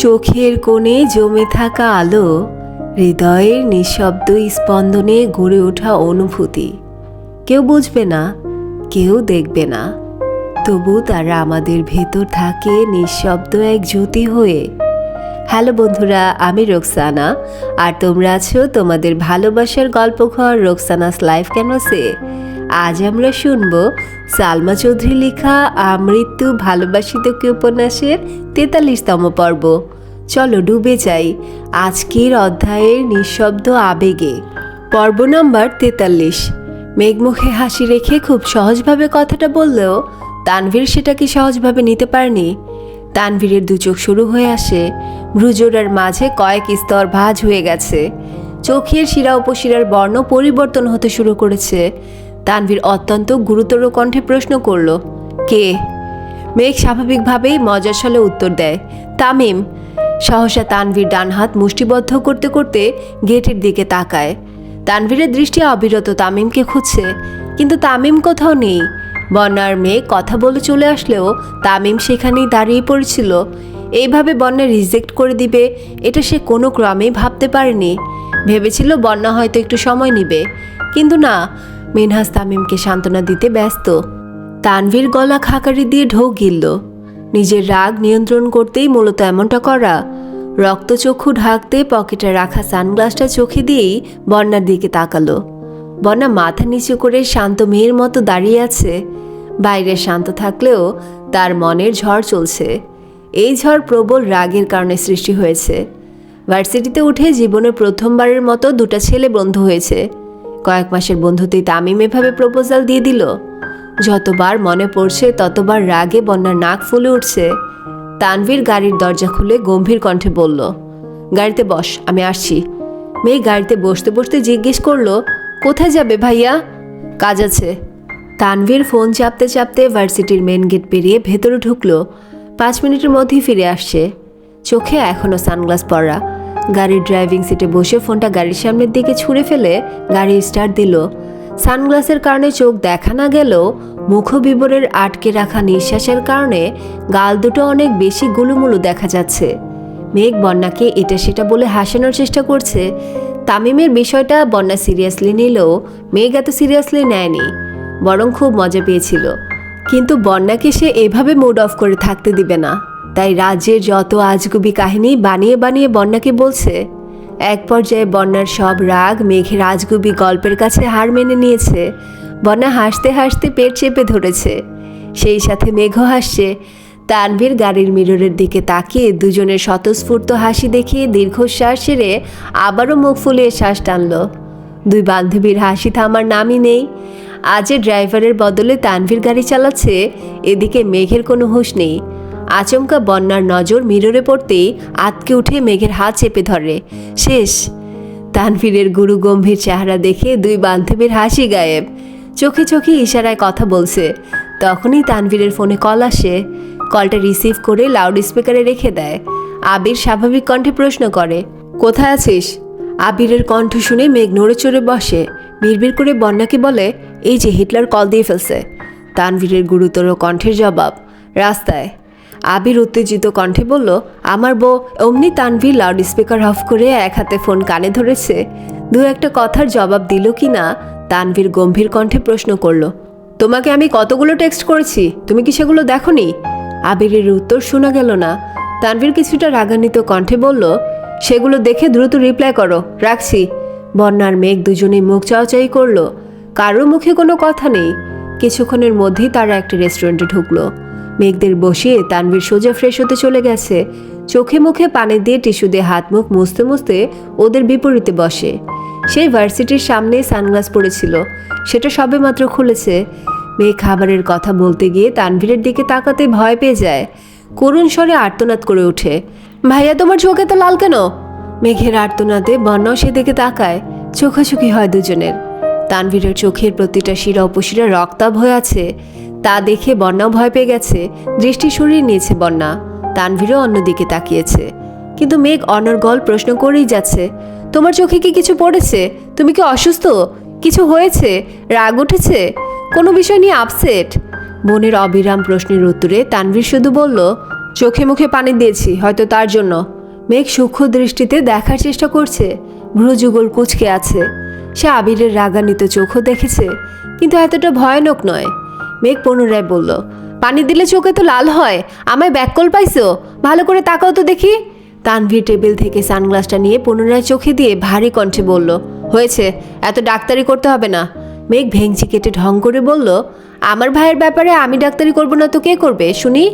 চোখের কোণে জমে থাকা আলো, হৃদয়ের নিঃশব্দ স্পন্দনে গড়ে ওঠা অনুভূতি। কেউ বুঝবে না, কেউ দেখবে না, তবু তারা আমাদের ভেতর থাকে নিঃশব্দ এক জ্যোতি হয়ে। হ্যালো বন্ধুরা, আমি রোকসানা, আর তোমরা আছো তোমাদের ভালোবাসার গল্পঘর রোকসানাস লাইফ ক্যানভাসে। আজ আমরা শুনব সালমা চৌধুরী লেখা আমৃত্যু ভালোবাসি তোকে উপন্যাসের 43তম পর্ব। চলো ডুবে যাই আজকের অধ্যায়ের নিঃশব্দ আবেগে। পর্ব নম্বর 43। মেঘমুখে হাসি রেখে খুব সহজভাবে কথাটা বললেও তানভীর সেটাকে সহজভাবে নিতে পারেনি। তানভীরের দু চোখ শুরু হয়ে আসে, ভ্রুজোড়ার মাঝে কয়েক স্তর ভাঁজ হয়ে গেছে, চোখের শিরা উপশিরার বর্ণ পরিবর্তন হতে শুরু করেছে। তানভীর অত্যন্ত গুরুতর কণ্ঠে প্রশ্ন করল, কে? মেঘ স্বাভাবিকভাবেই মজার ছলে উত্তর দেয়, তামিম। সহসা তানভীর ডান হাত মুষ্টিবদ্ধ করতে করতে গেটের দিকে তাকায়। তানভীরের দৃষ্টি অবিরত তামিমকে খুঁজছে, কিন্তু তামিম কোথাও নেই। বন্যার মেয়ে কথা বলে চলে আসলেও তামিম সেখানেই দাঁড়িয়ে পড়েছিল। এইভাবে বন্যা রিজেক্ট করে দিবে এটা সে কোনো ক্রমেই ভাবতে পারেনি। ভেবেছিল বন্যা হয়তো একটু সময় নেবে, কিন্তু না, মিনহাজ তামিমকে সান্ত্বনা দিতে ব্যস্ত। তানভীর গলা খাকারি দিয়ে ঢোক গিলল। নিজের রাগ নিয়ন্ত্রণ করতেই মূলত এমনটা করা। রক্তচক্ষু ঢাকতে পকেটে রাখা সানগ্লাসটা চোখে দিয়েই বন্যার দিকে তাকালো। বন্যা মাথা নিচু করে শান্ত মেয়ের মতো দাঁড়িয়ে আছে। বাইরে শান্ত থাকলেও তার মনের ঝড় চলছে। এই ঝড় প্রবল রাগের কারণে সৃষ্টি হয়েছে। ভার্সিটিতে উঠে জীবনের প্রথমবারের মতো দুটো ছেলে বন্ধু হয়েছে। কয়েক মাসের বন্ধুতেই তামিম এভাবে প্রপোজাল দিয়ে দিল। যতবার মনে পড়ছে ততবার রাগে বন্যার নাক ফুলে উঠছে। তানভীর গাড়ির দরজা খুলে গম্ভীর কণ্ঠে বলল, গাড়িতে বস, আমি আসছি। মেয়ে গাড়িতে বসতে বসতে জিজ্ঞেস করলো, কোথায় যাবে ভাইয়া? কাজ আছে। তানভীর ফোন চাপতে চাপতে ভার্সিটির মেন গেট পেরিয়ে ভেতরে ঢুকলো। 5 মিনিটের মধ্যেই ফিরে আসছে। চোখে এখনও সানগ্লাস পরা। গাড়ির ড্রাইভিং সিটে বসে ফোনটা গাড়ির সামনের দিকে ছুঁড়ে ফেলে গাড়ি স্টার্ট দিল। সানগ্লাসের কারণে চোখ দেখা না গেলেও মুখবিবরের আটকে রাখা নিঃশ্বাসের কারণে গাল দুটো অনেক বেশি গুলুমুলু দেখা যাচ্ছে। মেঘ বন্যাকে এটা সেটা বলে হাসানোর চেষ্টা করছে। তামিমের বিষয়টা বন্যা সিরিয়াসলি নিলেও মেঘ এত সিরিয়াসলি নেয়নি, বরং খুব মজা পেয়েছিল। কিন্তু বন্যাকে সে এভাবে মুড অফ করে থাকতে দিবে না। তাই রাজ্যের যত আজগুবি কাহিনী বানিয়ে বানিয়ে বন্যাকে বলছে। এক পর্যায়ে বন্যার সব রাগ মেঘের আজগুবি গল্পের কাছে হার মেনে নিয়েছে। বন্যা হাসতে হাসতে পেট চেপে ধরেছে, সেই সাথে মেঘও হাসছে। তানভীর গাড়ির মিররের দিকে তাকিয়ে দুজনের স্বতঃস্ফূর্ত হাসি দেখিয়ে দীর্ঘশ্বাস ছেড়ে আবারও মুখ ফুলিয়ে শ্বাস টানল। দুই বান্ধবীর হাসি থামার নামই নেই। আজে ড্রাইভারের বদলে তানভীর গাড়ি চালাচ্ছে, এদিকে মেঘের কোনো হুঁশ নেই। আচমকা বন্যার নজর মিররে পড়তেই আতকে উঠে মেঘের হাত চেপে ধরে। শেষ। তানভীরের গুরু গম্ভীর চেহারা দেখে দুই বান্ধবীর হাসি গায়েব। চোখে চোখে ইশারায় কথা বলছে। তখনই তানভীরের ফোনে কল আসে। কলটা রিসিভ করে লাউড স্পিকারে রেখে দেয়। আবির স্বাভাবিক কণ্ঠে প্রশ্ন করে, কোথায় আছিস? আবিরের কণ্ঠ শুনে মেঘ নড়ে চড়ে বসে। বিড়বিড় করে বন্যাকে বলে, এই যে হিটলার কল দিয়ে ফেলছে। তানভীরের গুরুতর কণ্ঠের জবাব, রাস্তায়। আবির উত্তেজিত কণ্ঠে বলল, আমার বউ। অমনি তানভীর লাউড স্পিকার অফ করে এক হাতে ফোন কানে ধরেছে। দু একটা কথার জবাব দিল কি না তানভীর গম্ভীর কণ্ঠে প্রশ্ন করল, তোমাকে আমি কতগুলো টেক্সট করেছি, তুমি কি সেগুলো দেখোনি? আবিরের উত্তর শোনা গেল না। তানভীর কিছুটা রাগান্বিত কণ্ঠে বলল, সেগুলো দেখে দ্রুত রিপ্লাই করো, রাখছি। বন্যার মেঘ দুজনেই মুখ চাওয়াচাই করলো। কারোর মুখে কোনো কথা নেই। কিছুক্ষণের মধ্যেই তারা একটা রেস্টুরেন্টে ঢুকলো। মেঘদের বসিয়ে তানভীর সোজা ফ্রেশ হতে চলে গেছে। চোখে মুখে পানি দিয়ে টিস্যু দিয়ে হাত মুখ মুছতে মুছতে ওদের বিপরীতে বসে। সেই ভার্সিটির সামনে সানগ্লাস পড়েছিল, সেটা সবেমাত্র খুলেছে। মেঘ খাবারের কথা বলতে গিয়ে তানভীরের দিকে তাকাতে ভয় পেয়ে যায়। করুণ স্বরে আর্তনাদ করে ওঠে, ভাইয়া তোমার চোখে তো লাল কেন? মেঘের আর্তনাদে বন্যাও সেদিকে তাকায়। চোখাচোখি হয় দুজনের। তানভীরের চোখের প্রতিটা শিরা উপশিরা রক্তাভ হয়ে আছে। তা দেখে বন্যাও ভয় পেয়ে গেছে। দৃষ্টি সরিয়ে নিয়েছে বন্যা। তানভীরও অন্যদিকে তাকিয়েছে। কিন্তু মেঘ অনর্গল প্রশ্ন করেই যাচ্ছে, তোমার চোখে কি কিছু পড়েছে? তুমি কি অসুস্থ? কিছু হয়েছে? রাগ উঠেছে? কোনো বিষয় নিয়ে আপসেট? বোনের অবিরাম প্রশ্নের উত্তরে তানভীর শুধু বলল, চোখে মুখে পানি দিয়েছি, হয়তো তার জন্য। মেঘ সূক্ষ্ম দৃষ্টিতে দেখার চেষ্টা করছে। ভ্রুযুগল কুঁচকে আছে। সে আবিরের রাগান্বিত চোখও দেখেছে, কিন্তু এতটা ভয়ানক নয়। মেঘ পুনরায় বলল, পানি দিলে চোখে তো লাল হয়। আমায় ব্যাককল পাইছো? ভালো করে তাকাও তো দেখি। তানভীর টেবিল থেকে সানগ্লাসটা নিয়ে পুনরায় চোখে দিয়ে ভারী কণ্ঠে বলল, হয়েছে, এত ডাক্তারি করতে হবে না। মেঘ ভেঙচি কেটে ঢং করে বলল, আমার ভাইয়ের ব্যাপারে আমি ডাক্তারি করব না তো কে করবে শুনি?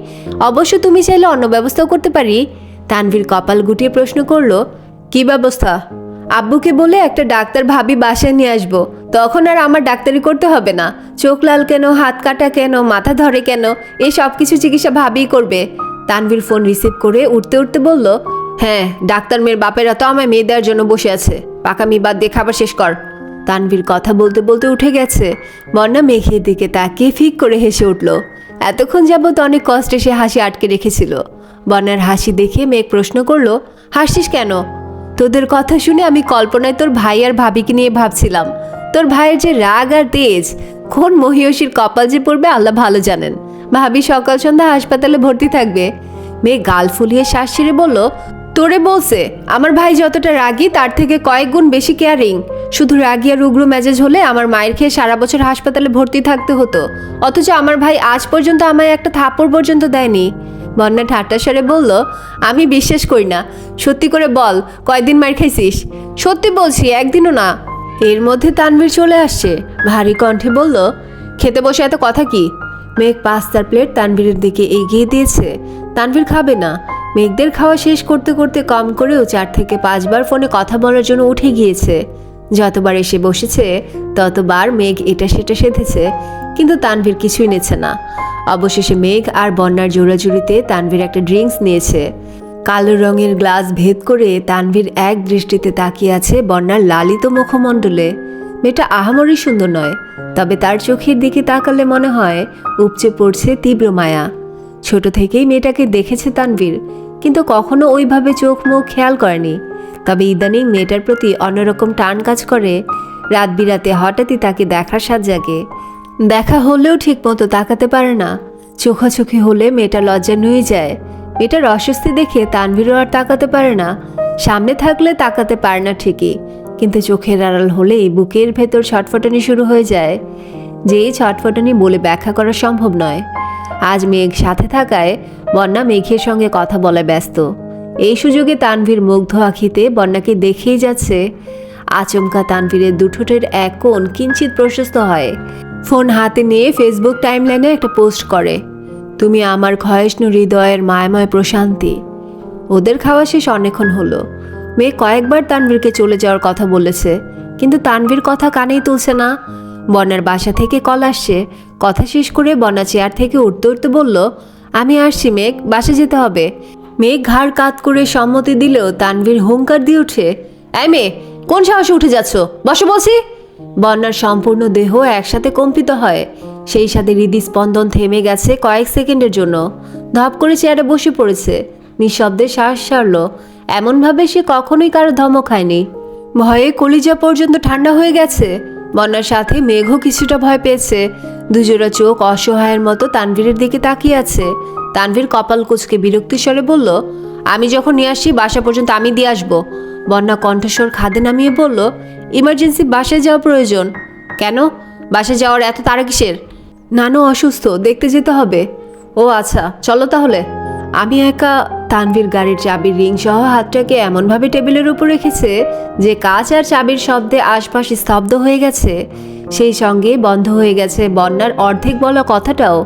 অবশ্য তুমি চাইলে অন্য ব্যবস্থাও করতে পারি। তানভীর কপাল গুটিয়ে প্রশ্ন করল, কি ব্যবস্থা? আব্বুকে বলে একটা ডাক্তার ভাবি বাসায় নিয়ে আসবো, তখন আর আমার ডাক্তারি করতে হবে না। চোখ লাল কেন, হাত কাটা কেন, মাথা ধরে কেন, এই সব কিছু চিকিৎসা ভাবিই করবে। তানভীর ফোন রিসিভ করে উঠতে উঠতে বলল, হ্যাঁ, ডাক্তার মেয়ের বাপেরা তো আমায় মেয়ে দেওয়ার জন্য বসে আছে। পাকামি বাদ দিয়ে খাবার শেষ কর। তানভীর কথা বলতে বলতে উঠে গেছে। বন্যা মেঘের দিকে তাকিয়ে ফিক করে হেসে উঠল। এতক্ষণ যাবৎ অনেক কষ্টে সে হাসি আটকে রেখেছিল। বন্যার হাসি দেখে মেঘ প্রশ্ন করল, হাসিস কেন? তোদের কথা শুনে আমি কল্পনায় তোর ভাই আর ভাবিকে নিয়ে ভাবছিলাম। তোর ভাইয়ের যে রাগ আর তেজ, কোন মহিষীর কপাল যে পড়বে আল্লাহ ভালো জানেন। ভাবি সকাল সন্ধ্যা হাসপাতালে ভর্তি থাকবে। মেয়ে গাল ফুলিয়ে শ্বাস ছেড়ে বলল, তোরে বলছে আমার ভাই যতটা রাগী তার থেকে কয়েক গুণ বেশি কেয়ারিং। শুধু রাগী আর উগ্র মেজাজ হলে আমার মায়ের খেয়ে সারা বছর হাসপাতালে ভর্তি থাকতে হতো, অথচ আমার ভাই আজ পর্যন্ত আমায় একটা থাপ্পড় পর্যন্ত দেয়নি। বন্যা ঠাট্টা স্বরে বলল, আমি বিশ্বাস করি না। সত্যি করে বল, কয়দিন মার খাইছিস? সত্যি বলছি, একদিনও না। এর মধ্যে তানভীর চলে আসছে। ভারী কণ্ঠে বলল, খেতে বসে এত কথা কি? মেঘ পাস্তার প্লেট তানভীরের দিকে এগিয়ে দিয়েছে। তানভীর খাবে না। মেঘদের খাওয়া শেষ করতে করতে কম করেও 4 থেকে 5 বার ফোনে কথা বলার জন্য উঠে গিয়েছে। যতবার এসে বসেছে ততবার মেঘ এটা সেটা সেধেছে, কিন্তু তানভীর কিছুই নিচ্ছে না। অবশেষে মেঘ আর বন্যার জোড়াজুড়িতে তানভীর একটা ড্রিঙ্কস নিয়েছে। কালো রঙের গ্লাস ভেদ করে তানভীর এক দৃষ্টিতে তাকিয়ে আছে বন্যার লালিত মুখমণ্ডলে। মেয়েটা আহামরি সুন্দর নয়, তবে তার চোখের দিকে তাকালে মনে হয় উপচে পড়ছে তীব্র মায়া। ছোট থেকেই মেয়েটাকে দেখেছে তানভীর, কিন্তু কখনো ওইভাবে চোখ মুখ খেয়াল করেনি। তবে ইদানিং মেয়েটার প্রতি অন্যরকম টান কাজ করে। রাত বিরাতে হঠাৎই তাকে দেখার স্বাদ জাগে। দেখা হলেও ঠিক মতো তাকাতে পারে না। চোখাচোখি হলে মেয়েটা লজ্জা নুয়ে যায়। মেয়েটার অস্বস্তি দেখে তানভীরও আর তাকাতে পারে না। সামনে থাকলে তাকাতে পারে না ঠিকই, কিন্তু চোখের আড়াল হলেই বুকের ভেতর ছটফটানি শুরু হয়ে যায়, যেই ছটফটানি বলে ব্যাখ্যা করা সম্ভব নয়। আজ মেঘ সাথে থাকায় বন্যা মেঘের সঙ্গে কথা বলায় ব্যস্ত। এই সুযোগে তানভীর মুগ্ধ আখিতে বন্যাকে দেখেই যাচ্ছে। আচমকা তানভীরের দুঠোঁটের এক কোণ কিঞ্চিত প্রশস্ত হয়। ফোন হাতে নিয়ে ফেসবুক টাইমলাইনে একটা পোস্ট করে, তুমি আমার ক্ষয়ষ্ণু হৃদয়ের মায়াময় প্রশান্তি। ওদের খাওয়া শেষ অনেকক্ষণ হলো। মেয়ে কয়েকবার তানভীরকে চলে যাওয়ার কথা বলেছে, কিন্তু তানভীর কথা কানেই তুলছে না। বন্যার বাসা থেকে কল আসছে। কথা শেষ করে বন্যা চেয়ার থেকে উঠতে উঠতে বলল, আমি আসছি মেঘ, বাসা যেতে হবে। মেঘ ঘাড় কাত করে সম্মতি দিলেও তানভীর হুঙ্কার দিয়ে উঠে, এই মেয়ে, কোন সাহসে উঠে যাচ্ছ? বসো বলছি। বন্যার সম্পূর্ণ দেহ একসাথে কম্পিত হয়। সেই সাথে হৃদস্পন্দন থেমে গেছে কয়েক সেকেন্ডের জন্য। ধপ করে চেয়ারে বসে পড়েছে। নিঃশব্দে শ্বাস ছাড়ল। এমনভাবে সে কখনোই কারো ধমক খায়নি। ভয়ে কলিজা পর্যন্ত ঠান্ডা হয়ে গেছে। বন্যার সাথে মেঘও কিছুটা ভয় পেয়েছে। দুজোড়া চোখ অসহায়ের মতো তানভীরের দিকে তাকিয়ে আছে। তানভীর কপাল কুঁচকে বিরক্তি স্বরে বলল, আমি যখন নিয়ে আসছি বাসা পর্যন্ত আমি দিয়ে আসবো। বন্যা কণ্ঠস্বর খাদে নামিয়ে বলল, ইমার্জেন্সি বাসায় যাওয়া প্রয়োজন। কেন? বাসায় যাওয়ার এত তাড়া কিসের? নানু অসুস্থ, দেখতে যেতে হবে। ও আচ্ছা, চলো তাহলে। আমি একা। তানভীর গাড়ির চাবির রিং সহ হাতটাকে এমনভাবে টেবিলের উপর রেখেছে যে কাঁচ আর চাবির শব্দে আশপাশ স্তব্ধ হয়ে গেছে। সেই সঙ্গে বন্ধ হয়ে গেছে বন্যার অর্ধেক বলা কথাটাও।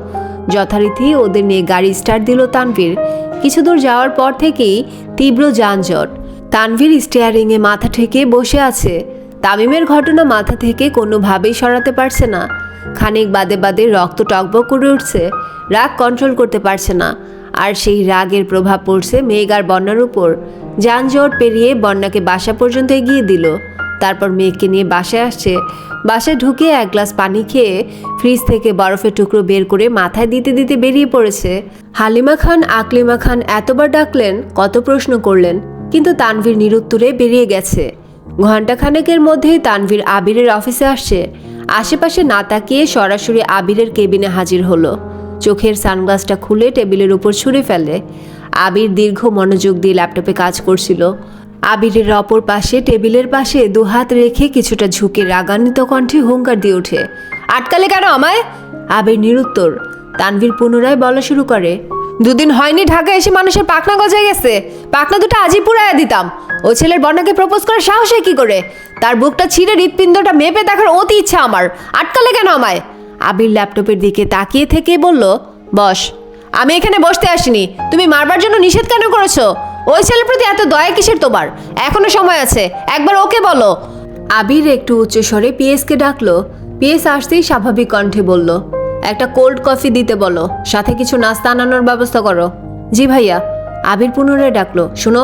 যথারীতি ওদের নিয়ে গাড়ি স্টার্ট দিল তানভীর। কিছু দূর যাওয়ার পর থেকেই তীব্র যানজট। তানভীর স্টিয়ারিংয়ে মাথা ঠেকে বসে আছে। তামিমের ঘটনা মাথা থেকে কোনোভাবেই সরাতে পারছে না। খানিক বাদে বাদে রক্ত টকবক করে উঠছে। রাগ কন্ট্রোল করতে পারছে না। আর সেই রাগের প্রভাব পড়ছে মেঘ আর বন্যার উপর। যানজট পেরিয়ে বন্যাকে বাসা পর্যন্ত এগিয়ে দিল। তারপর মেঘকে নিয়ে বাসায় আসছে। বাসায় ঢুকে এক গ্লাস পানি খেয়ে ফ্রিজ থেকে বরফের টুকরো বের করে মাথায় দিতে দিতে বেরিয়ে পড়েছে। হালিমা খান, আকলিমা খান এতবার ডাকলেন, কত প্রশ্ন করলেন, কিন্তু তানভীর নিরুত্তরে বেরিয়ে গেছে। ঘণ্টাখানেকের মধ্যেই তানভীর আবিরের অফিসে আসছে। আশেপাশে না তাকিয়ে সরাসরি আবিরের কেবিনে হাজির হলো। চোখের সানগ্লাসটা খুলে টেবিলের উপর ছুঁড়ে ফেলে। আবির দীর্ঘ মনোযোগ দিয়ে ল্যাপটপে কাজ করছিল। আবিরের অপর পাশে টেবিলের পাশে দুহাত রেখে কিছুটা ঝুঁকে রাগান্বিত কণ্ঠে হুঙ্কার দিয়ে ওঠে, আটকালে কেন আমায়? আবির নিরুত্তর। তানভীর পুনরায় বলা শুরু করে, দুদিন হয়নি ঢাকা এসে মানুষের পাখনা গজায় গেছে, পাখনা দুটো আজই পুরাইয়া দিতাম। ওই ছেলের বন্যাকে প্রপোজ করার সাহস হয় কি করে? তার বুকটা ছিঁড়ে হৃৎপিণ্ডটা মেপে দেখার অতি ইচ্ছা আমার, আটকালে কেন আমায়? আবির ল্যাপটপের দিকে তাকিয়ে থেকে বলল, বস। আমি এখানে বসতে আসিনি, তুমি মারবার জন্য নিষেধ কেন করেছো? ওই ছেলের প্রতি এত দয়া কিসের তোমার? এখনো সময় আছে, একবার ওকে বলো। আবির একটু উচ্চস্বরে পিএসকে ডাকলো। পিএস আসতেই স্বাভাবিক কণ্ঠে বলল, একটা কোল্ড কফি দিতে বলো, সাথে কিছু নাস্তা আনানোর ব্যবস্থা করো। জি ভাইয়া। আবির পুনরায় ডাকলো, শোনো,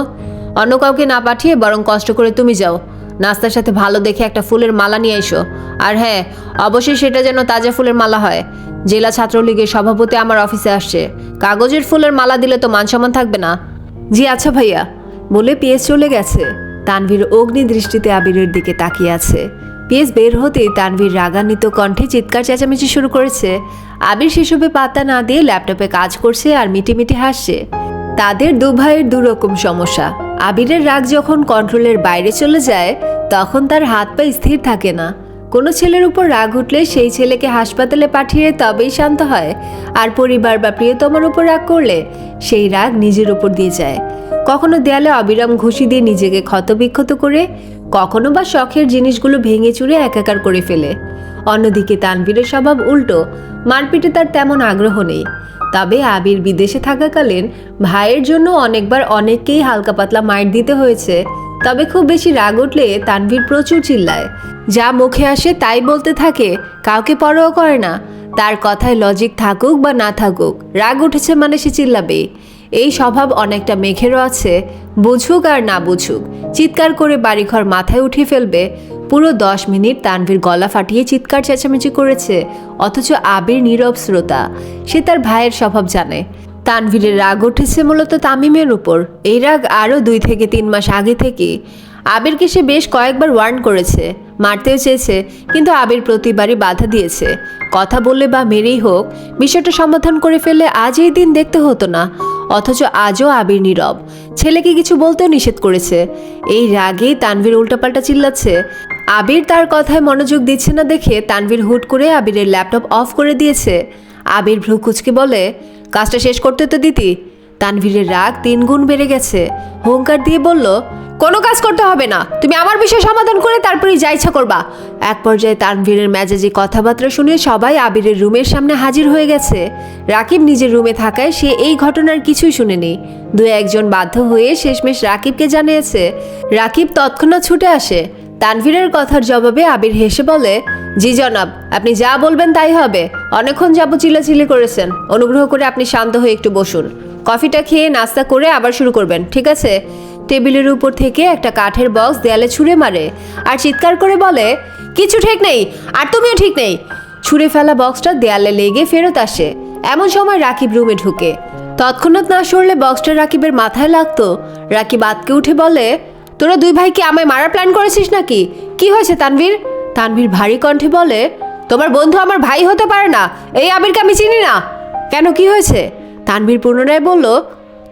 অন্য কাউকে না পাঠিয়ে বরং কষ্ট করে তুমি যাও, নাস্তার সাথে ভালো দেখে একটা ফুলের মালা নিয়ে এসো। আর হ্যাঁ, অবশ্যই সেটা যেন তাজা ফুলের মালা হয়। জেলা ছাত্রলীগের সভাপতি আমার অফিসে আসছে, কাগজের ফুলের মালা দিলে তো মানসম্মান থাকবে না। জি আচ্ছা ভাইয়া বলে পিএস চলে গেছে। তানভীর অগ্নি দৃষ্টিতে আবিরের দিকে তাকিয়ে আছে। পিএস বের হতেই তানভীর রাগান্বিত কণ্ঠে চিৎকার চেঁচামেচি শুরু করেছে। আবির সেসবে পাত্তা না দিয়ে ল্যাপটপে কাজ করছে আর মিটিমিটি হাসছে। তাদের দু ভাইয়ের দুরকম সমস্যা। আবিরের রাগ যখন কন্ট্রোলের বাইরে চলে যায় তখন তার হাত পা স্থির থাকে না। কোনো ছেলের উপর রাগ উঠলে সেই ছেলেকে হাসপাতালে পাঠিয়ে তবেই শান্ত হয়, আর পরিবার বা প্রিয়তমার উপর রাগ করলে সেই রাগ নিজের উপর দিয়ে যায়। কখনো দেয়ালে অবিরাম ঘুষি দিয়ে নিজেকে ক্ষতবিক্ষত করে, কখনো বা শখের জিনিসগুলো ভেঙে চুরে একাকার করে ফেলে। অন্যদিকে তানভীরের স্বভাব উল্টো, মারপিটে তার তেমন আগ্রহ নেই। তবে আবির বিদেশে থাকাকালীন ভাইয়ের জন্য অনেকবার অনেককেই হালকা পাতলা মাইর দিতে হয়েছে। তবে খুব বেশি রাগ উঠলে তানভীর প্রচুর চিল্লায়, যা মুখে আসে তাই বলতে থাকে, কাউকে পরোয়া করে না। তার কথায় লজিক থাকুক বা না থাকুক, রাগ উঠেছে মানে সে চিল্লাবেই। এই স্বভাব অনেকটা মেঘেরও আছে, বুঝুক আর না বুঝুক চিৎকার করে বাড়িঘর মাথায় উঠিয়ে ফেলবে। পুরো 10 মিনিট তানভীর গলা ফাটিয়ে চিৎকার চেঁচামেচি করেছে, অথচ আবির নীরব শ্রোতা। সে তার ভাইয়ের স্বভাব জানে। তানভীরের রাগ উঠেছে মূলত তামিমের উপর। এই রাগ আরও 2 থেকে 3 মাস আগে থেকে। আবিরকে সে বেশ কয়েকবার ওয়ার্ন করেছে, মারতেও চেয়েছে, কিন্তু আবির প্রতিবারই বাধা দিয়েছে। কথা বললে বা মেরেই হোক বিষয়টা সমাধান করে ফেললে আজ এই দিন দেখতে হতো না। অথচ আজও আবির নীরব, ছেলেকে কিছু বলতেও নিষেধ করেছে। এই রাগেই তানভীর উল্টাপাল্টা চিল্লাচ্ছে। আবির তার কথায় মনোযোগ দিচ্ছে না দেখে তানভীর হুট করে আবিরের ল্যাপটপ অফ করে দিয়েছে। আবির ভ্রু কুঁচকে বলে, কাজটা শেষ করতে তো দিতি। তানভীরের রাগ 3 গুণ বেড়ে গেছে। হুঙ্কার দিয়ে বলল, কোনো কাজ করতে হবে না, তুমি আমার বিষয় সমাধান করে তারপরেই যা ইচ্ছা করবা। এক পর্যায়ে তানভীরের মেজাজি কথাবার্তা শুনে সবাই আবিরের রুমের সামনে হাজির হয়ে গেছে। রাকিব নিজের রুমে থাকায় সে এই ঘটনার কিছুই শুনেনি। 2-1 জন বাধ্য হয়ে শেষমেশ রাকিবকে জানিয়েছে। রাকিব তৎক্ষণাৎ ছুটে আসে। তানভীরের কথার জবাবে আবির হেসে বলে, জি জনাব, আপনি যা বলবেন তাই হবে। অনেকক্ষণ যাবত চিল্লাচিল্লি করেছেন, অনুগ্রহ করে আপনি শান্ত হয়ে একটু বসুন। কফিটা খেয়ে নাস্তা করে আবার শুরু করবেন, ঠিক আছে? টেবিলের উপর থেকে একটা কাঠের বক্স দেয়ালে ছুঁড়ে মারে আর চিৎকার করে বলে, কিছু ঠিক নেই, আর তুমিও ঠিক নেই। ছুঁড়ে ফেলা বক্সটা দেয়ালে লেগে ফেরত আসে। এমন সময় রাকিব রুমে ঢুকে। তৎক্ষণাৎ না সরলে বক্সটা রাকিবের মাথায় লাগতো। রাকিব আতকে উঠে বলে, তোরা 2 ভাই কি আমায় মারার প্ল্যান করেছিস নাকি? কি হয়েছে তানভীর? তানভীর ভারী কণ্ঠে বলে, তোমার বন্ধু আমার ভাই হতে পারে না, এই আবিরকে আমি চিনি না। কেন, কি হয়েছে? তানভীর পুনরায় বলল,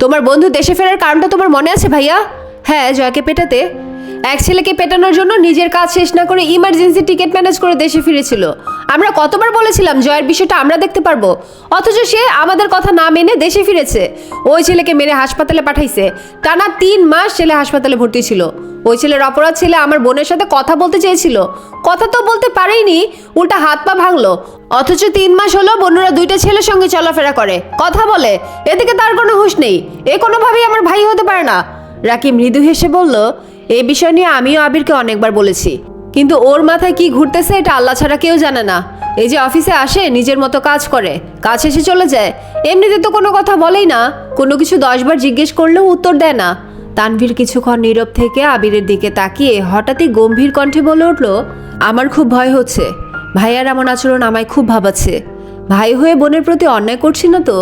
তোমার বন্ধু দেশে ফেরার কারণটা তোমার মনে আছে ভাইয়া? হ্যাঁ, জয়কে পেটাতে। এক ছেলেকে পেটানোর জন্য নিজের কাজ শেষ না করে ইমার্জেন্সি টিকিট ম্যানেজ করে দেশে ফিরেছিল। আমরা কতবার বলেছিলাম জয়ের বিষয়টা আমরা দেখতে পারবো, অথচ সে আমাদের কথা না মেনে দেশে ফিরেছে। ওই ছেলেকে মেরে হাসপাতালে পাঠাইছে। টানা 3 মাস ছেলে হাসপাতালে ভর্তি ছিল। ওই ছেলের অপরাধ, ছেলে আমার বোনের সাথে কথা বলতে চেয়েছিল, কথা তো বলতে পারেইনি, উল্টা হাত পা ভাঙলো। অথচ 3 মাস হলো বোনেরা 2টা ছেলের সঙ্গে চলাফেরা করে, কথা বলে। এদিকে তার কোনো হুঁশ নেই, এ কোনোভাবেই আমার ভাই হতে পারে না। রাকিব মৃদু হেসে বলল, এই বিষয় নিয়ে আমিও আবিরকে অনেকবার বলেছি, কিন্তু ওর মাথায় কি ঘুরতেছে এটা আল্লাহ ছাড়া কেউ জানে না। এই যে অফিসে আসে, নিজের মতো কাজ করে, কাজ শেষে চলে যায়, এমনিতে তো কোনো কথা বলেই না, কোনো কিছু 10 বার জিজ্ঞেস করলেও উত্তর দেয় না। তানভীর কিছুক্ষণ নীরব থেকে আবিরের দিকে তাকিয়ে হঠাৎই গম্ভীর কণ্ঠে বলে উঠল, আমার খুব ভয় হচ্ছে। ভাইয়ার এমন আচরণ আমায় খুব ভাবাচ্ছে। ভাই হয়ে বোনের প্রতি অন্যায় করছি না তো?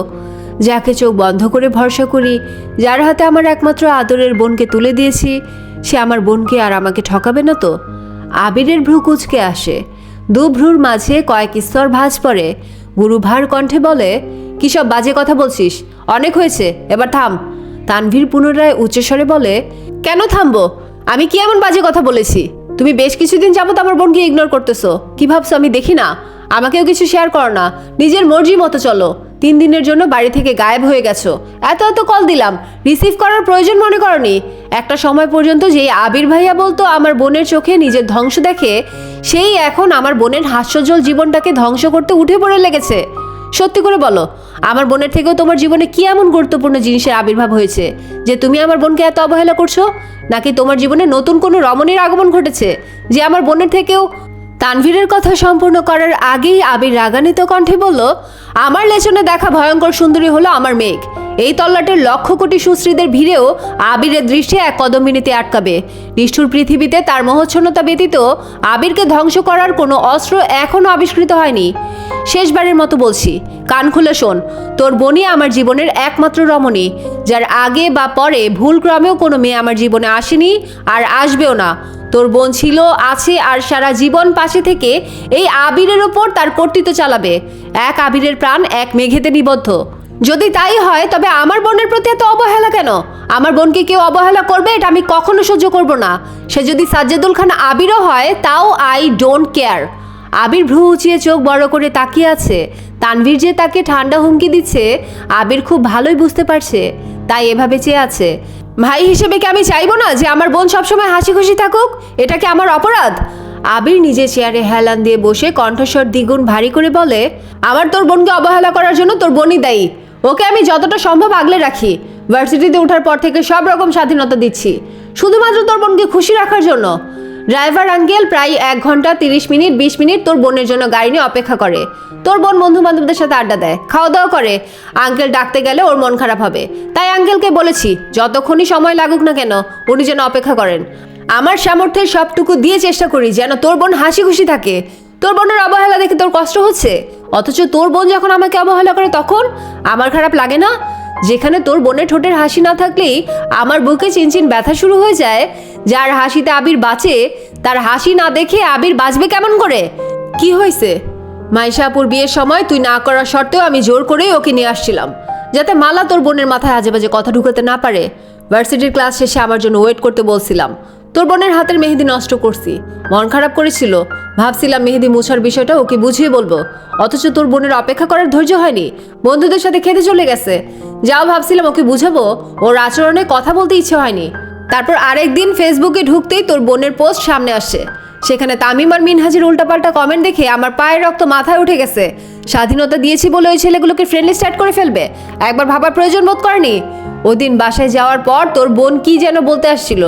যাকে চোখ বন্ধ করে ভরসা করি, যার হাতে আমার একমাত্র আদরের বোনকে তুলে দিয়েছি, সে আমার বোনকে আর আমাকে ঠকাবে না তো? আবিরের ভ্রু কুঁচকে আসে। 2 ভ্রুর মাঝে কয়েক স্তর ভাঁজ পড়ে। গুরুভার কণ্ঠে বলে, কী সব বাজে কথা বলছিস? অনেক হয়েছে, এবার থাম। তানভীর পুনরায় উচ্চস্বরে বলে, কেন থামবো? আমি কি এমন বাজে কথা বলেছি? তুমি বেশ কিছুদিন যাবত আমার বোনকে ইগনোর করতেছো। কি ভাবছো আমি দেখি না? আমাকেও কিছু শেয়ার করো না, নিজের মর্জি মতো চলো। 3 দিনের জন্য বাড়ি থেকে গায়েব হয়ে গেছো। এত এত কল দিলাম, রিসিভ করার প্রয়োজন মনে করনি। একটা সময় পর্যন্ত যেই আবির ভাইয়া বলতো আমার বোনের চোখে নিজের ধ্বংস দেখে, সেই এখন আমার বোনের হাস্যজ্জ্বল জীবনটাকে ধ্বংস করতে উঠে পড়ে লেগেছে। সত্যি করে বলো, আমার বোনের থেকেও তোমার জীবনে কি এমন গুরুত্বপূর্ণ জিনিসের আবির্ভাব হয়েছে যে তুমি আমার বোনকে এত অবহেলা করছো? নাকি তোমার জীবনে নতুন কোনো রমণীর আগমন ঘটেছে যে আমার বোনের থেকেও? তানভীরের কথা সম্পূর্ণ করার আগেই আবির রাগান্বিত কণ্ঠে বলল, আমার লেচনে দেখা ভয়ঙ্কর সুন্দরী হলো আমার মেঘ। এই তল্লাটের লক্ষ কোটি সুশ্রীদের ভিড়েও আবিরের দৃষ্টি এক কদম মিনিটে আটকাবে। নিষ্ঠুর পৃথিবীতে তার মোহচ্ছন্নতা ব্যতীত আবিরকে ধ্বংস করার কোনো অস্ত্র এখনও আবিষ্কৃত হয়নি। শেষবারের মতো বলছি, কান খুলে শোন। তোর বোনই আমার জীবনের একমাত্র রমণী, যার আগে বা পরে ভুলক্রমেও কোনো মেয়ে আমার জীবনে আসেনি আর আসবেও না। তোর বোন ছিল, আছে আর সারা জীবন পাশে থেকে এই আবিরের ওপর তার কর্তৃত্ব চালাবে। এক আবিরের প্রাণ এক মেঘেতে নিবদ্ধ। যদি তাই হয় তবে আমার বোনের প্রতি এত অবহেলা কেন? আমার বোনকে কেউ অবহেলা করবে এটা আমি কখনো সহ্য করব না। সে যদি সাজ্জাদুল খান আবিরও হয় তাও আই ডোন্ট কেয়ার। আবির ভ্রু উঁচিয়ে চোখ বড় করে তাকিয়ে আছে। তানভীর যে তাকে ঠান্ডা হুমকি দিচ্ছে আবির খুব ভালোই বুঝতে পারছে, তাই এভাবে চেয়ে আছে। ভাই হিসেবে কি আমি চাইবো না যে আমার বোন সবসময় হাসি খুশি থাকুক? এটা কি আমার অপরাধ? আবির নিজে চেয়ারে হেলান দিয়ে বসে কণ্ঠস্বর দ্বিগুণ ভারী করে বলে, আমার তোর বোনকে অবহেলা করার জন্য তোর বোনই দায়ী। ওকে আমি যতটা সম্ভব আগলে রাখি। ভার্সিটিতে ওঠার পর থেকে সব রকম স্বাধীনতা দিচ্ছি শুধুমাত্র তোর বোনকে খুশি রাখার জন্য। ড্রাইভার আঙ্কেল প্রায় 1 ঘন্টা 30 মিনিট 20 মিনিট তোর বোনের জন্য গাড়ি নিয়ে অপেক্ষা করে। তোর বোন বন্ধু বান্ধবদের সাথে আড্ডা দেয়, খাওয়া দাওয়া করে। আঙ্কেল ডাকতে গেলে ওর মন খারাপ হবে, তাই আঙ্কেলকে বলেছি যতক্ষণই সময় লাগুক না কেন উনি যেন অপেক্ষা করেন। আমার সামর্থ্যের সবটুকু দিয়ে চেষ্টা করি যেন তোর বোন হাসি খুশি থাকে। তোর বোনের অবহেলা দেখে তোর কষ্ট হচ্ছে, অথচ তোর বোন যখন আমাকে অবহেলা করে তখন আমার খারাপ লাগে না? যেখানে তোর বোনের ঠোঁটের হাসি না থাকলেই আমার বুকে চিনচিন ব্যথা শুরু হয়ে যায়। যার হাসিতে আবির বাঁচে, তার হাসি না দেখে আবির বাঁচবে কেমন করে? কি হয়েছে? মাইশাপুর বিয়ের সময় তুই না করার সত্ত্বেও আমি জোর করেই ওকে নিয়ে আসছিলাম, যাতে মালা তোর বোনের মাথায় আজে বাজে কথা ঢুকাতে না পারে। ভার্সিটির ক্লাস শেষে আমার জন্য ওয়েট করতে বলছিলাম। তোর বোনের হাতের মেহেদি নষ্ট করছি, মন খারাপ করেছিল। ভাবছিলাম মেহেদি মুছার বিষয়টা ওকে বুঝিয়ে বলবো, অথচ তোর বোনের অপেক্ষা করার ধৈর্য হয়নি। বন্ধুদের সাথে খেতে চলে গেছে। যাও ভাবছিলাম ওকে বুঝাবো, ওর আচরণে কথা বলতে ইচ্ছে হয়নি। তারপর আরেকদিন ফেসবুকে ঢুকতেই তোর বোনের পোস্ট সামনে আসে। সেখানে তামিম আর মিনহাজের উল্টাপাল্টা কমেন্ট দেখে আমার পায়ের রক্ত মাথায় উঠে গেছে। স্বাধীনতা দিয়েছি বলে ওই ছেলেগুলোকে ফ্রেন্ড লিস্ট অ্যাড করে ফেলবে, একবার ভাবার প্রয়োজন বোধ করেনি? ওই দিন বাসায় যাওয়ার পর তোর বোন কি যেন বলতে আসছিল,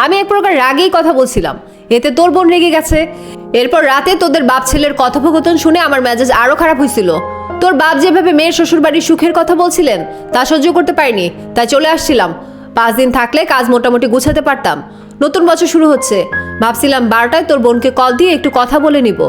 আমি এক প্রকার রাগেই কথা বলছিলাম, এতে তোর বোন রেগে গেছে। এরপর রাতে তোদের বাপ ছেলের কথোপকথন শুনে আমার মেজাজ আরো খারাপ হয়েছিল। তোর বাপ যেভাবে মেয়ের শ্বশুরবাড়ির সুখের কথা বলছিলেন তা সহ্য করতে পারিনি, তাই চলে আসছিলাম। 5 দিন থাকলে কাজ মোটামুটি গুছাতে পারতাম। নতুন বছর শুরু হচ্ছে, ভাবছিলাম 12টায় তোর বোনকে কল দিয়ে একটু কথা বলে নিব,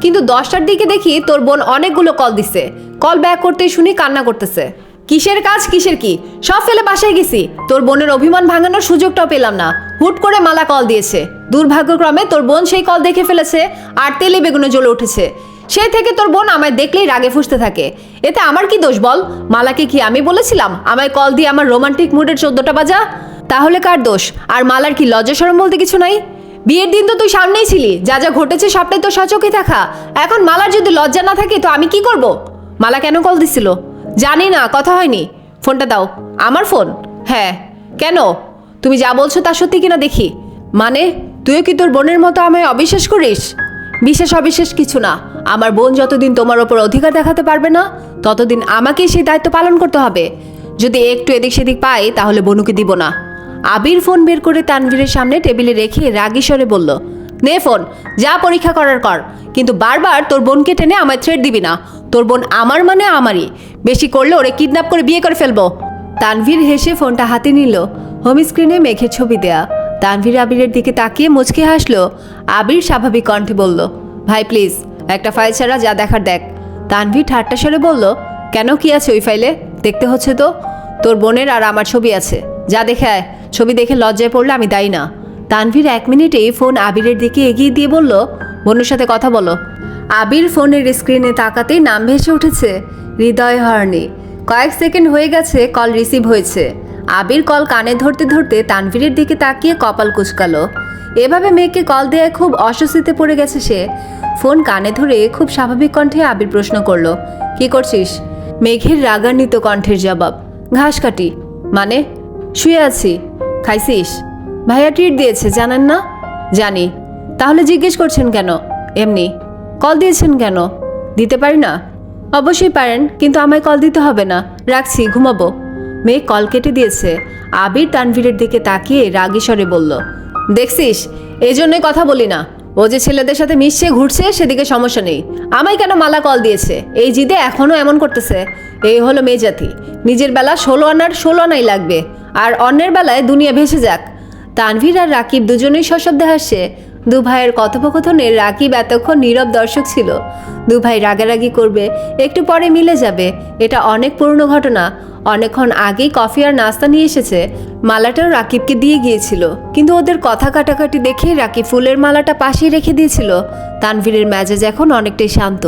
কিন্তু 10টার দিকে দেখি তোর বোন অনেকগুলো কল দিছে। কল ব্যাক করতেই শুনি কান্না করতেছে। কিসের কাজ কিসের কি সব ফেলে বাসায় গেছি, তোর বোনের অভিমান ভাঙানোর সুযোগটাও পেলাম না। হুট করে মালা কল দিয়েছে, দুর্ভাগ্যক্রমে তোর বোন সেই কল দেখে ফেলেছে আর তেলে বেগুনে জ্বলে উঠেছে। সেই থেকে তোর বোন আমায় দেখলেই রাগে ফুঁসতে থাকে। এতে আমার কি দোষ বল? মালাকে কি আমি বলেছিলাম আমায় কল দিয়ে আমার রোমান্টিক মুডের 14টা বাজা? তাহলে কার দোষ? আর মালার কি লজ্জা শরম বলতে কিছু নাই? বিয়ের দিন তো তুই সামনেই ছিলি, যা যা ঘটেছে সবটাই তো সচোখে থাকা। এখন মালার যদি লজ্জা না থাকে তো আমি কি করব? মালা কেন কল দিছিল? জানি না, কথা হয়নি। ফোনটা দাও। আমার ফোন? হ্যাঁ। কেন? তুমি যা বলছো তা সত্যি কিনা দেখি। মানে তুইও কি তোর বোনের মতো আমায় অবিশ্বাস করিস? বিশ্বাস অবিশ্বাস কিছু না, আমার বোন যতদিন তোমার ওপর অধিকার দেখাতে পারবে না ততদিন আমাকেই সেই দায়িত্ব পালন করতে হবে। যদি একটু এদিক সেদিক পাই তাহলে বনুকে দিব না। আবির ফোন বের করে তানভীরের সামনে টেবিলে রেখে রাগী স্বরে বলল, নে ফোন, যা পরীক্ষা করার কর, কিন্তু বারবার তোর বোনকে টেনে আমায় থ্রেট দিবি না। তোর বোন আমার মানে আমারই, বেশি করলে ওরে কিডন্যাপ করে বিয়ে করে ফেলবো। তানভীর হেসে ফোনটা হাতে নিল। হোম স্ক্রিনে মেঘের ছবি দেয়া। তানভীর আবিরের দিকে তাকিয়ে মুচকে হাসলো। আবির স্বাভাবিক কণ্ঠে বলল, ভাই প্লিজ একটা ফাইল ছাড়া যা দেখার দেখ। তানভীর ঠাট্টা স্বরে বলল, কেন, কি আছে ওই ফাইলে? দেখতে হচ্ছে তো, তোর বোনের আর আমার ছবি আছে, যা দেখে আয়। ছবি দেখে লজ্জায় পড়লে আমি দায়ী না। তানভীর 1 মিনিটেই ফোন আবিরের দিকে এগিয়ে দিয়ে বলল, বোনের সাথে কথা বলো। আবির ফোনের স্ক্রিনে তাকাতেই নাম ভেসে উঠেছে হৃদয় হরণী। কয়েক সেকেন্ড হয়ে গেছে কল রিসিভ হয়েছে। আবির কল কানে ধরতে ধরতে তানভীরের দিকে তাকিয়ে কপাল কুঁচকালো। এভাবে মেয়েকে কল দেওয়ায় খুব অস্বস্তিতে পড়ে গেছে সে। ফোন কানে ধরে খুব স্বাভাবিক কণ্ঠে আবির প্রশ্ন করলো, কি করছিস? মেঘের রাগান্বিত কণ্ঠের জবাব, ঘাস কাটি। মানে? শুয়ে আছি। খাইছিস? ভাইয়া ট্রিট দিয়েছে, জানেন না? জানি। তাহলে জিজ্ঞেস করছেন কেন? এমনি। কল দিয়েছেন কেন? দিতে পারি না? অবশ্যই পারেন, কিন্তু আমায় কল দিতে হবে না। রাখছি, ঘুমাবো। মেয়ে কল কেটে দিয়েছে। আবির তানভীরের দিকে তাকিয়ে রাগী স্বরে বলল, দেখছিস, এই জন্যই কথা বলি না। ও যে ছেলেদের সাথে মিশছে ঘুরছে সেদিকে সমস্যা নেই, আমায় কেন মালা কল দিয়েছে এই জিদে এখনো এমন করতেছে। এই হলো মেয়ে জাতি। নিজের বেলা 16 আনার 16 আনাই লাগবে, আর অন্যের বেলায় দুনিয়া ভেসে যাক। তানভীর আর রাকিব দুজনেই সশব্দে হাসছে। দু ভাইয়ের কথোপকথনে রাকিব এতক্ষণ নীরব দর্শক ছিল। দু ভাই রাগারাগি করবে, একটু পরে মিলে যাবে, এটা অনেক পুরনো ঘটনা। অনেকক্ষণ আগেই কফি আর নাস্তা নিয়ে এসেছে। মালাটাও রাকিবকে দিয়ে গিয়েছিল, কিন্তু ওদের কথা কাটাকাটি দেখে রাকিব ফুলের মালাটা পাশেই রেখে দিয়েছিল। তানভীরের মেজাজ এখন অনেকটাই শান্ত।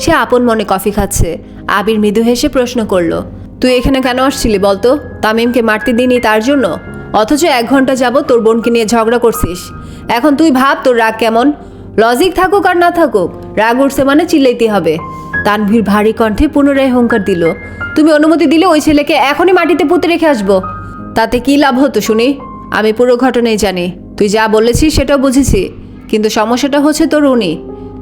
সে আপন মনে কফি খাচ্ছে। আবির মৃদু হেসে প্রশ্ন করলো, তুই এখানে কেন আসছিলি বলতো? তামিমকে মারতে দিনি তার জন্য? অথচ 1 ঘন্টা যাবত তোর বোনকে নিয়ে ঝগড়া করছিস। এখন তুই ভাব তোর রাগ কেমন। লজিক থাকুক আর না থাকুক, রাগ উঠছে মানে চিল্লাইতে হবে। তানভীর ভারী কণ্ঠে পুনরায় হুঙ্কার দিল, তুমি অনুমতি দিলে ওই ছেলেকে এখনই মাটিতে পুঁতে রেখে আসবো। তাতে কি লাভ হতো শুনি? আমি পুরো ঘটনাই জানি। তুই যা বলেছিস সেটাও বুঝেছি, কিন্তু সমস্যাটা হচ্ছে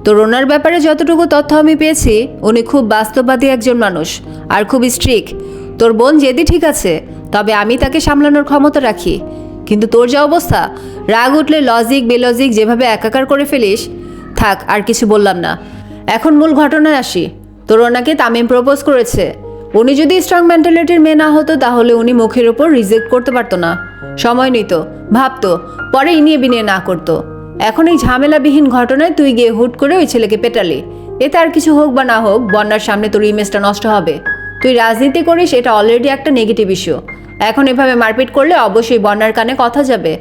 তোর ওনার ব্যাপারে যতটুকু তথ্য আমি পেয়েছি, উনি খুব বাস্তববাদী একজন মানুষ আর খুব স্ট্রিক্ট। তোর বোন জেদি ঠিক আছে, তবে আমি তাকে সামলানোর ক্ষমতা রাখি। কিন্তু তোর যা অবস্থা, রাগ উঠলে লজিক বেলজিক যেভাবে একাকার করে ফেলিস। থাক, আর কিছু বললাম না। এখন মূল ঘটনায় আসি। তোর ওনাকে তামিম প্রপোজ করেছে। উনি যদি স্ট্রং মেন্টালিটির মেয়ে না হতো তাহলে উনি মুখের ওপর রিজেক্ট করতে পারতো না, সময় নিত, ভাবতো, পরে ইনিয়ে বিনিয়ে না করতো। এখন এই ঝামেলাবিহীন ঘটনায় তুই গিয়ে হুট করে ওই ছেলেকে পেটালি। এতে আর কিছু হোক বা না হোক, বন্যার সামনে তোর ইমেজটা নষ্ট হবে। তুই রাজনীতি করিস, এটা অলরেডি একটা নেগেটিভ ইস্যু। এখন এভাবে মারপিট করলে অবশ্যই বন্যার কানে কথা যাবে।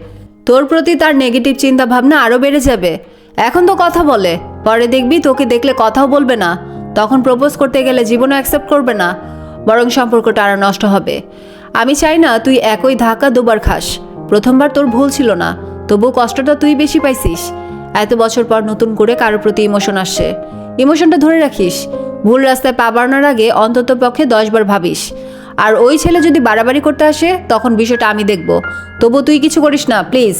তোর প্রতি তার নেগেটিভ চিন্তা ভাবনা আরও বেড়ে যাবে। এখন তো কথা বলে, পরে দেখবি তোকে দেখলে কথাও বলবে না। তখন প্রপোজ করতে গেলে জীবনও অ্যাকসেপ্ট করবে না, বরং সম্পর্কটা আরও নষ্ট হবে। আমি চাই না তুই একই ধাক্কা দুবার খাস। প্রথমবার তোর ভুল ছিল না, তবু কষ্টটা তুই বেশি পাইছিস। এত বছর পর নতুন করে কারোর প্রতি ইমোশন আসছে, ইমোশনটা ধরে রাখিস। ভুল রাস্তায় পা বাড়ানোর আগে অন্তত পক্ষে 10 বার ভাবিস। আর ওই ছেলে যদি বাড়াবাড়ি করতে আসে, তখন বিষয়টা আমি দেখব। তবু তুই কিছু করিস না প্লিজ।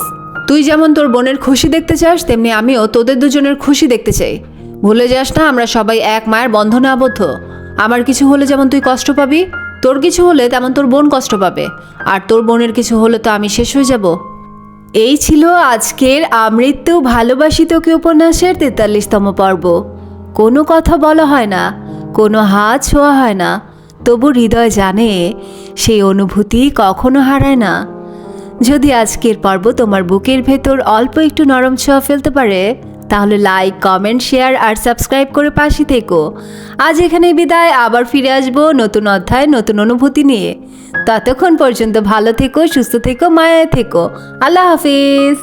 তুই যেমন তোর বোনের খুশি দেখতে চাস, তেমনি আমিও তোদের দুজনের খুশি দেখতে চাই। ভুলে যাস না আমরা সবাই এক মায়ের বন্ধনে আবদ্ধ। আমার কিছু হলে যেমন তুই কষ্ট পাবি, তোর কিছু হলে তেমন তোর বোন কষ্ট পাবে। আর তোর বোনের কিছু হলে তো আমি শেষ হয়ে যাব। এই ছিল আজকের আমৃত্যু ভালোবাসি তোকে উপন্যাসের 43তম পর্ব। কোনো কথা বলা হয় না, কোনো হাত ছোঁয়া হয় না, তবু হৃদয় জানে সেই অনুভূতি কখনো হারায় না। যদি আজকের পর্ব তোমার বুকের ভেতর অল্প একটু নরম ছোঁয়া ফেলতে পারে, তাহলে লাইক, কমেন্ট, শেয়ার আর সাবস্ক্রাইব করে পাশে থেকো। আজ এখানেই বিদায়, আবার ফিরে আসবো নতুন অধ্যায়, নতুন অনুভূতি নিয়ে। ততক্ষণ পর্যন্ত ভালো থেকো, সুস্থ থেকো, মায়ায় থেকো। আল্লাহ হাফিজ।